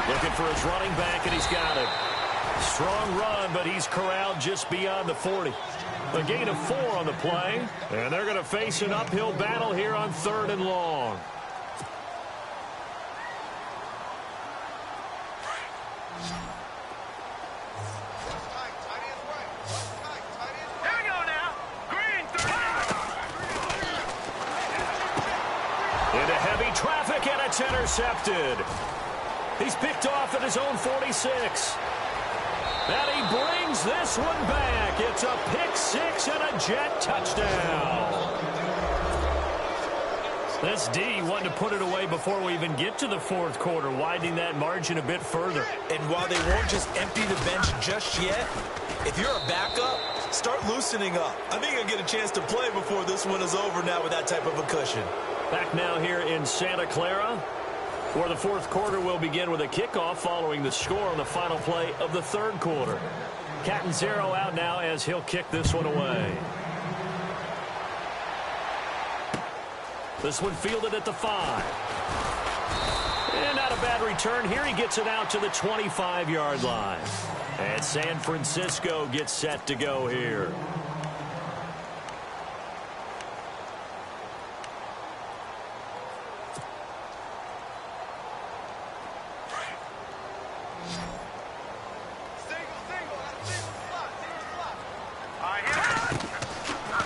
Looking for his running back, and he's got it. Strong run, but he's corralled just beyond the 40. A gain of 4 on the play, and they're going to face an uphill battle here on 3rd and long. Here we go now. Green, 30. Into heavy traffic, and it's intercepted. He's picked off at his own 46. And he brings this one back. It's a pick 6 and a Jet touchdown. This D wanted to put it away before we even get to the 4th quarter, widening that margin a bit further. And while they won't just empty the bench just yet, if you're a backup, start loosening up. I think you'll get a chance to play before this one is over now with that type of a cushion. Back now here in Santa Clara, where the 4th quarter will begin with a kickoff following the score on the final play of the 3rd quarter. Catanzaro out now as he'll kick this one away. This one fielded at the 5. And not a bad return here. He gets it out to the 25-yard line. And San Francisco gets set to go here.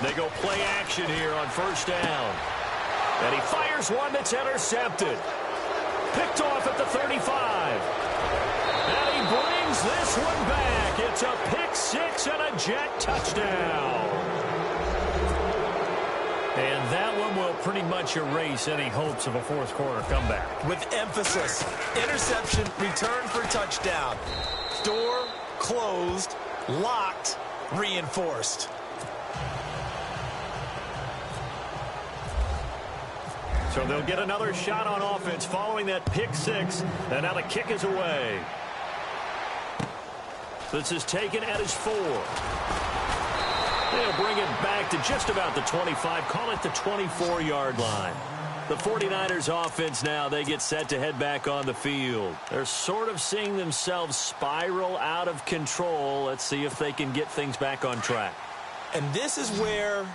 They go play action here on 1st down. And he fires one that's intercepted. Picked off at the 35. And he brings this one back. It's a pick 6 and a Jet touchdown. And that one will pretty much erase any hopes of a 4th quarter comeback. With emphasis, interception, return for touchdown. Door closed, locked, reinforced. So they'll get another shot on offense following that pick 6. And now the kick is away. This is taken at his 4. They'll bring it back to just about the 25. Call it the 24-yard line. The 49ers offense now, they get set to head back on the field. They're sort of seeing themselves spiral out of control. Let's see if they can get things back on track. And this is where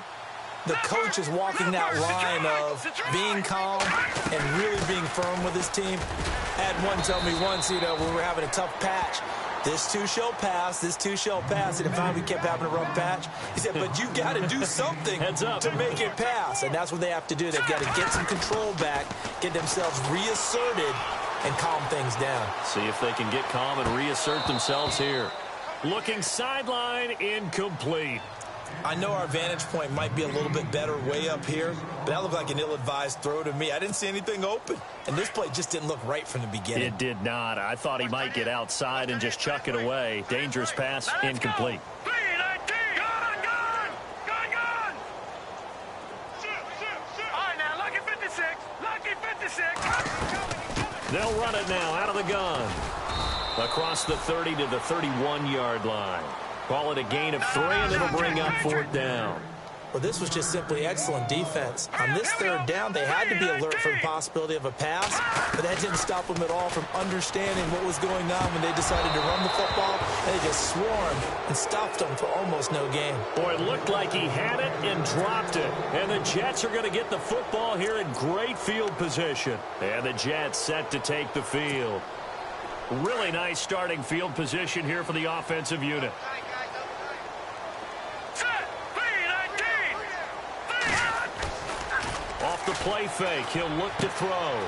the coach is walking that line of being calm and really being firm with his team. I had one tell me once, when we were having a tough patch, this too shall pass, this too shall pass. And finally we kept having a rough patch. He said, but you got to do something to make it pass. And that's what they have to do. They've got to get some control back, get themselves reasserted, and calm things down. See if they can get calm and reassert themselves here. Looking sideline, incomplete. I know our vantage point might be a little bit better way up here, but that looked like an ill-advised throw to me. I didn't see anything open, and this play just didn't look right from the beginning. It did not. I thought he might get outside and just chuck it away. Dangerous pass, incomplete. They'll run it now out of the gun. Across the 30 to the 31-yard line. Call it a gain of 3, and it'll bring up 4th down. Well, this was just simply excellent defense. On this 3rd down, they had to be alert for the possibility of a pass, but that didn't stop them at all from understanding what was going on when they decided to run the football, and they just swarmed and stuffed them for almost no gain. Boy, it looked like he had it and dropped it. And the Jets are going to get the football here in great field position. And the Jets set to take the field. Really nice starting field position here for the offensive unit. Off the play fake, he'll look to throw.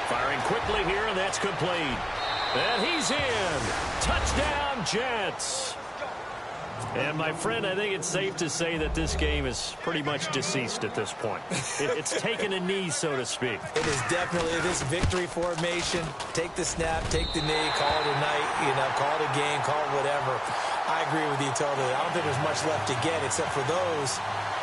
Firing quickly here, and that's complete. And he's in. Touchdown, Jets. And, my friend, I think it's safe to say that this game is pretty much deceased at this point. It's taken a knee, so to speak. It is definitely this victory formation. Take the snap, take the knee, call it a night, call it a game, call it whatever. I agree with you totally. I don't think there's much left to get except for those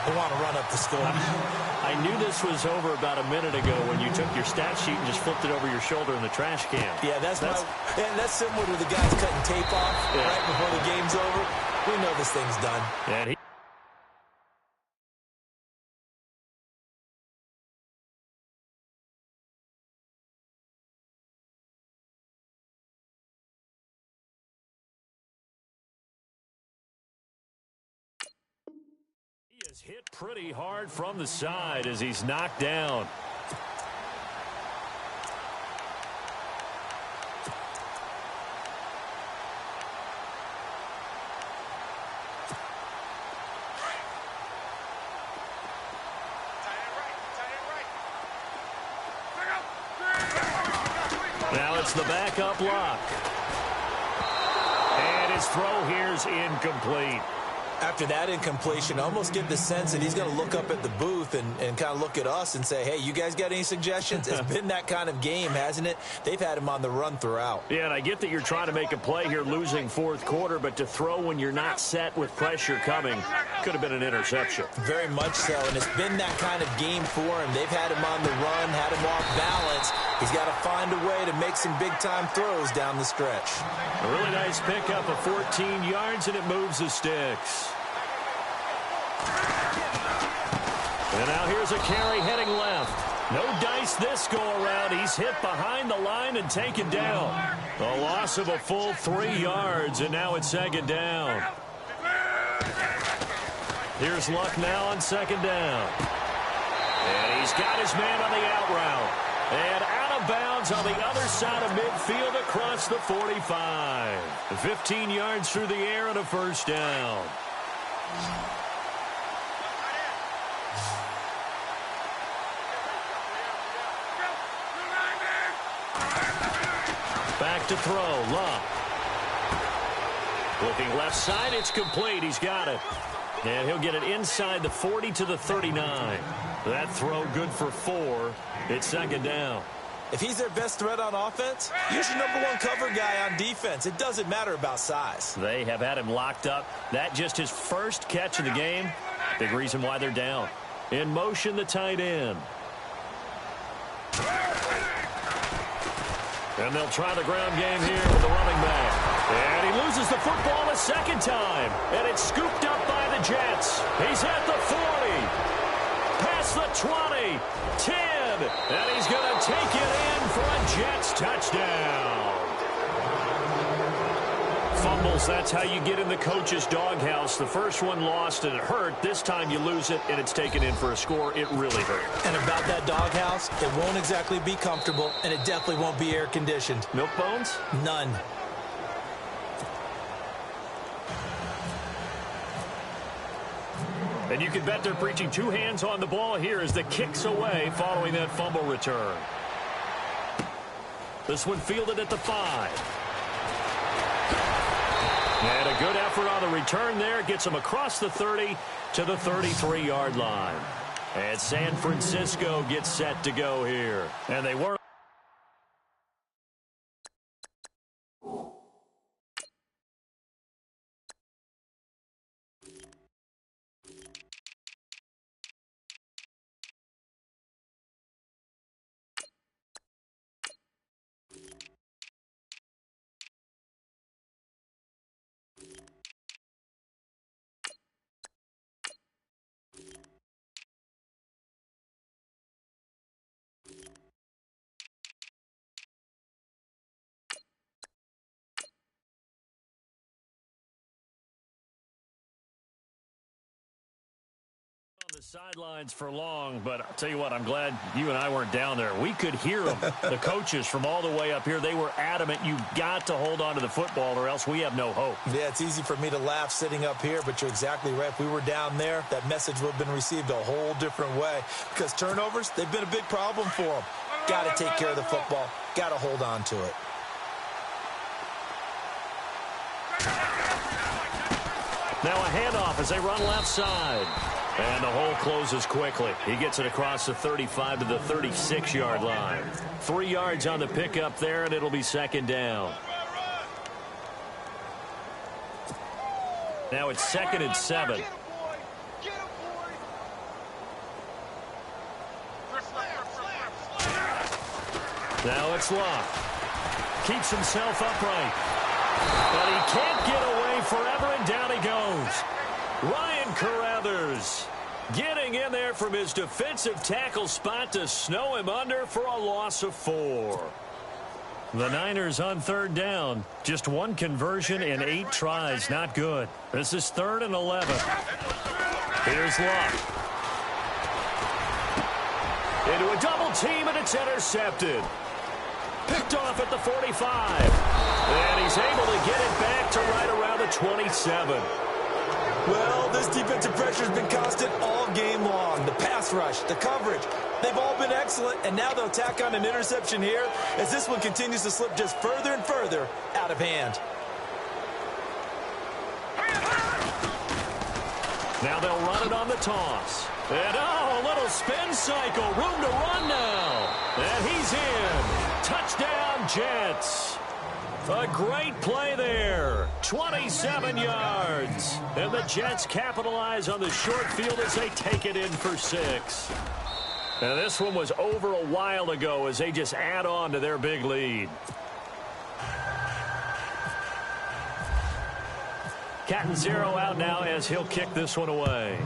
who want to run up the score. I knew this was over about a minute ago when you took your stat sheet and just flipped it over your shoulder in the trash can. Yeah, that's similar to the guys cutting tape off right before the game's over. We know this thing's done. And he is hit pretty hard from the side as he's knocked down. Now it's the backup lock. And his throw here's incomplete. After that incompletion, I almost get the sense that he's going to look up at the booth and kind of look at us and say, hey, you guys got any suggestions? It's been that kind of game, hasn't it? They've had him on the run throughout. Yeah, and I get that you're trying to make a play here losing fourth quarter, but to throw when you're not set with pressure coming could have been an interception. Very much so, and it's been that kind of game for him. They've had him on the run, had him off balance. He's got to find a way to make some big-time throws down the stretch. A really nice pickup of 14 yards, and it moves the sticks. And now here's a carry heading left. No dice this go-around. He's hit behind the line and taken down. A loss of a full 3 yards, and now it's second down. Here's Luck now on second down. And he's got his man on the out route. And out of bounds on the other side of midfield across the 45. 15 yards through the air and a first down. Back to throw, Luck. Looking left side, it's complete. He's got it. And he'll get it inside the 40 to the 39. That throw good for 4. It's second down. If he's their best threat on offense, use your number one cover guy on defense. It doesn't matter about size. They have had him locked up. That just his first catch of the game. Big reason why they're down. In motion, the tight end. And they'll try the ground game here with the running back. And he loses the football a second time. And it's scooped up by the Jets. He's at the 40. Past the 20. 10. And he's going to take it in for a Jets touchdown. Fumbles, that's how you get in the coach's doghouse. The first one lost and it hurt. This time you lose it and it's taken in for a score. It really hurt. And about that doghouse, it won't exactly be comfortable, and it definitely won't be air-conditioned. Milk bones? None. And you can bet they're preaching 2 hands on the ball here as the kick's away following that fumble return. This one fielded at the 5. And a good effort on the return there. Gets him across the 30 to the 33-yard line. And San Francisco gets set to go here. And they were. The sidelines for long, but I'll tell you what, I'm glad you and I weren't down there. We could hear them, the coaches from all the way up here. They were adamant, you got to hold on to the football or else we have no hope. Yeah, it's easy for me to laugh sitting up here, but you're exactly right. If we were down there, that message would have been received a whole different way because turnovers, they've been a big problem for them. Got to take care of the football. Got to hold on to it. Now a handoff as they run left side. And the hole closes quickly. He gets it across the 35 to the 36-yard line. 3 yards on the pickup there, and it'll be second down. Now it's 2nd and 7. Now it's Locke. Keeps himself upright. But he can't get away forever, and down he goes. Ryan Carruthers getting in there from his defensive tackle spot to snow him under for a loss of 4. The Niners on 3rd down. Just one conversion in 8 tries. Not good. This is 3rd and 11. Here's Locke. Into a double team, and it's intercepted. Picked off at the 45. And he's able to get it back to right around the 27. Well, this defensive pressure has been constant all game long. The pass rush, the coverage, they've all been excellent, and now they'll tack on an interception here as this one continues to slip just further and further out of hand. Now they'll run it on the toss. And, oh, a little spin cycle. Room to run now. And he's in. Touchdown, Jets. A great play there. 27 yards. And the Jets capitalize on the short field as they take it in for 6. And this one was over a while ago as they just add on to their big lead. Cat and 0 out now as he'll kick this one away.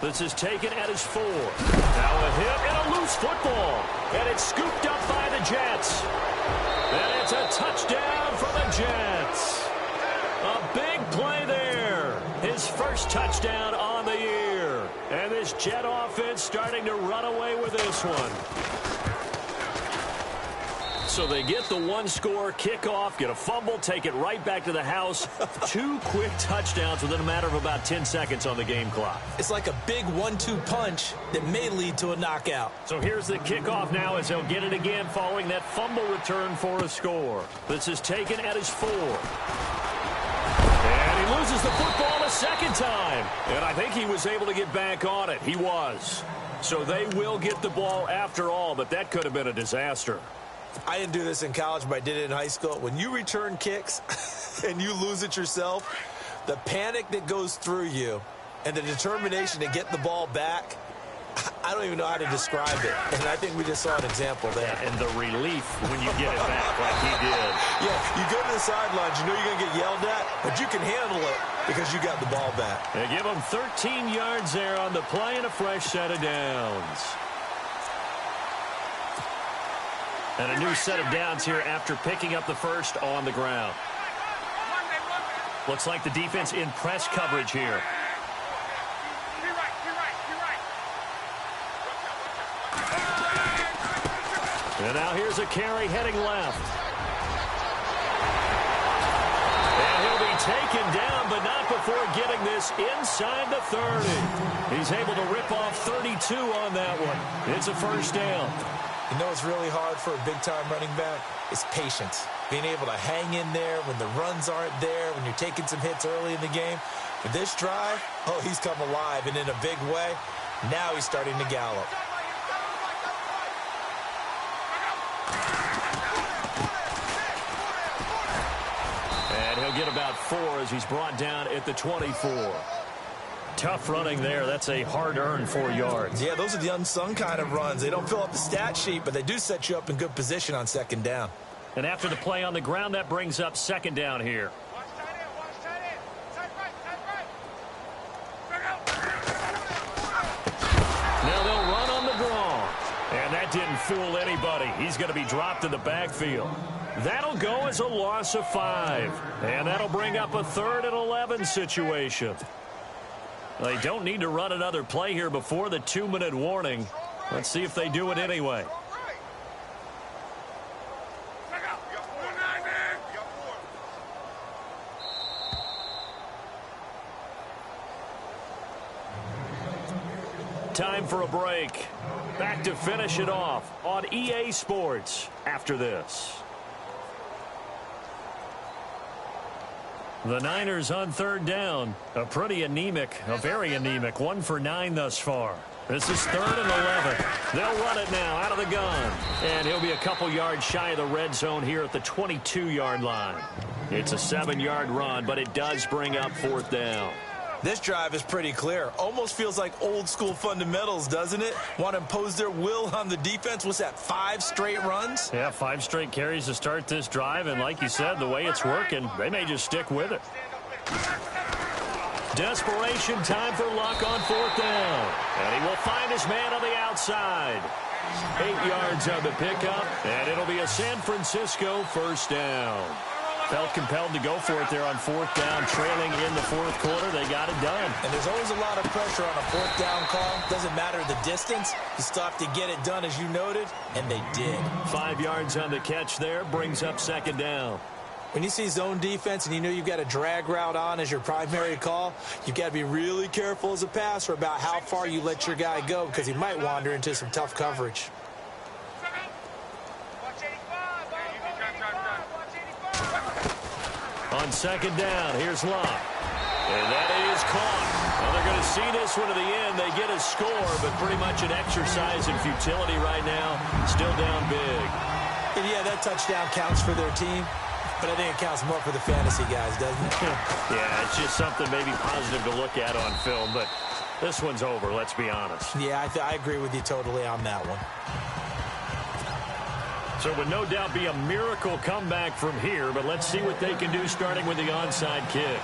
This is taken at his 4. Now a hit and a loose football. And it's scooped up by the Jets. And it's a touchdown for the Jets. A big play there. His first touchdown on the year. And this Jet offense starting to run away with this one. So they get the 1-score kickoff, get a fumble, take it right back to the house. 2 quick touchdowns within a matter of about 10 seconds on the game clock. It's like a big 1-2 punch that may lead to a knockout. So here's the kickoff now as they'll get it again following that fumble return for a score. This is taken at his 4. And he loses the football a second time. And I think he was able to get back on it. He was. So they will get the ball after all, but that could have been a disaster. I didn't do this in college, but I did it in high school. When you return kicks and you lose it yourself, the panic that goes through you and the determination to get the ball back, I don't even know how to describe it. And I think we just saw an example there. And the relief when you get it back like he did. Yeah, you go to the sidelines, you know you're going to get yelled at, but you can handle it because you got the ball back. They give him 13 yards there on the play and a fresh set of downs. And a new set of downs here after picking up the first on the ground. Looks like the defense in press coverage here. And now here's a carry heading left. And he'll be taken down, but not before getting this inside the 30. He's able to rip off 32 on that one. It's a first down. You know what's really hard for a big-time running back? It's patience. Being able to hang in there when the runs aren't there, when you're taking some hits early in the game. With this drive, oh, he's come alive, and in a big way. Now he's starting to gallop. And he'll get about 4 as he's brought down at the 24. Tough running there. That's a hard-earned 4 yards. Yeah, those are the unsung kind of runs. They don't fill up the stat sheet, but they do set you up in good position on second down. And after the play on the ground, that brings up second down here. Now they'll run on the draw. And that didn't fool anybody. He's going to be dropped in the backfield. That'll go as a loss of 5. And that'll bring up a 3rd and 11 situation. They don't need to run another play here before the 2-minute warning. Let's see if they do it anyway. Time for a break. Back to finish it off on EA Sports after this. The Niners on 3rd down. A pretty anemic, a very anemic 1 for 9 thus far. This is 3rd and 11. They'll run it now out of the gun. And he'll be a couple yards shy of the red zone here at the 22-yard line. It's a 7-yard run, but it does bring up 4th down. This drive is pretty clear. Almost feels like old-school fundamentals, doesn't it? Want to impose their will on the defense. What's that, 5 straight runs? Yeah, 5 straight carries to start this drive. And like you said, the way it's working, they may just stick with it. Desperation time for Luck on 4th down. And he will find his man on the outside. 8 yards on the pickup, and it'll be a San Francisco 1st down. Felt compelled to go for it there on 4th down, trailing in the 4th quarter. They got it done. And there's always a lot of pressure on a 4th down call. Doesn't matter the distance. You still have to get it done, as you noted, and they did. 5 yards on the catch there, brings up 2nd down. When you see zone defense and you know you've got a drag route on as your primary call, you've got to be really careful as a passer about how far you let your guy go, because he might wander into some tough coverage. On 2nd down, here's Luck. And that is caught. Well, they're going to see this one to the end. They get a score, but pretty much an exercise in futility right now. Still down big. And yeah, that touchdown counts for their team, but I think it counts more for the fantasy guys, doesn't it? Yeah, it's just something maybe positive to look at on film, but this one's over, let's be honest. Yeah, I agree with you totally on that one. So it would no doubt be a miracle comeback from here, but let's see what they can do starting with the onside kick.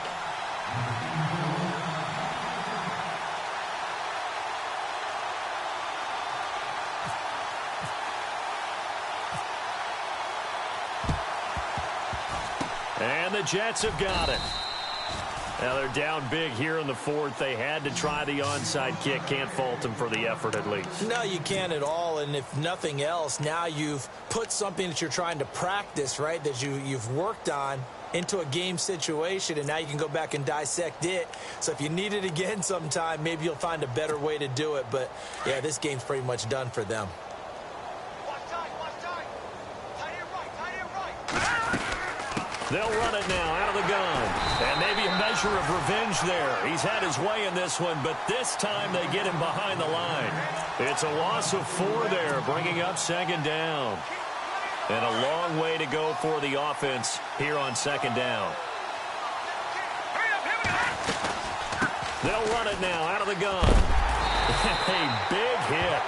And the Jets have got it. Now they're down big here in the 4th. They had to try the onside kick. Can't fault them for the effort at least. No, you can't at all. And if nothing else, now you've put something that you're trying to practice, right, that you've worked on into a game situation, and now you can go back and dissect it. So if you need it again sometime, maybe you'll find a better way to do it. But, yeah, this game's pretty much done for them. They'll run it now out of the gun. And maybe a measure of revenge there. He's had his way in this one, but this time they get him behind the line. It's a loss of 4 there, bringing up 2nd down. And a long way to go for the offense here on 2nd down. They'll run it now out of the gun. A big hit.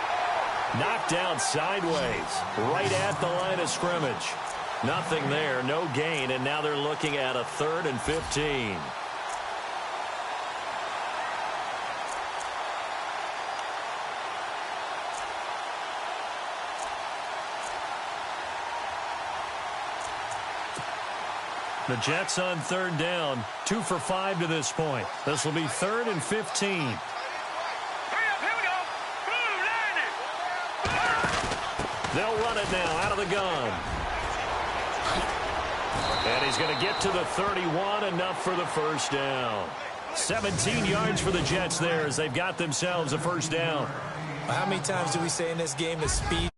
Knocked down sideways, right at the line of scrimmage. Nothing there, no gain, and now they're looking at a 3rd and 15. The Jets on 3rd down, 2 for 5 to this point. This will be 3rd and 15. They'll run it now out of the gun. And he's going to get to the 31, enough for the 1st down. 17 yards for the Jets there as they've got themselves a 1st down. How many times do we say in this game is speed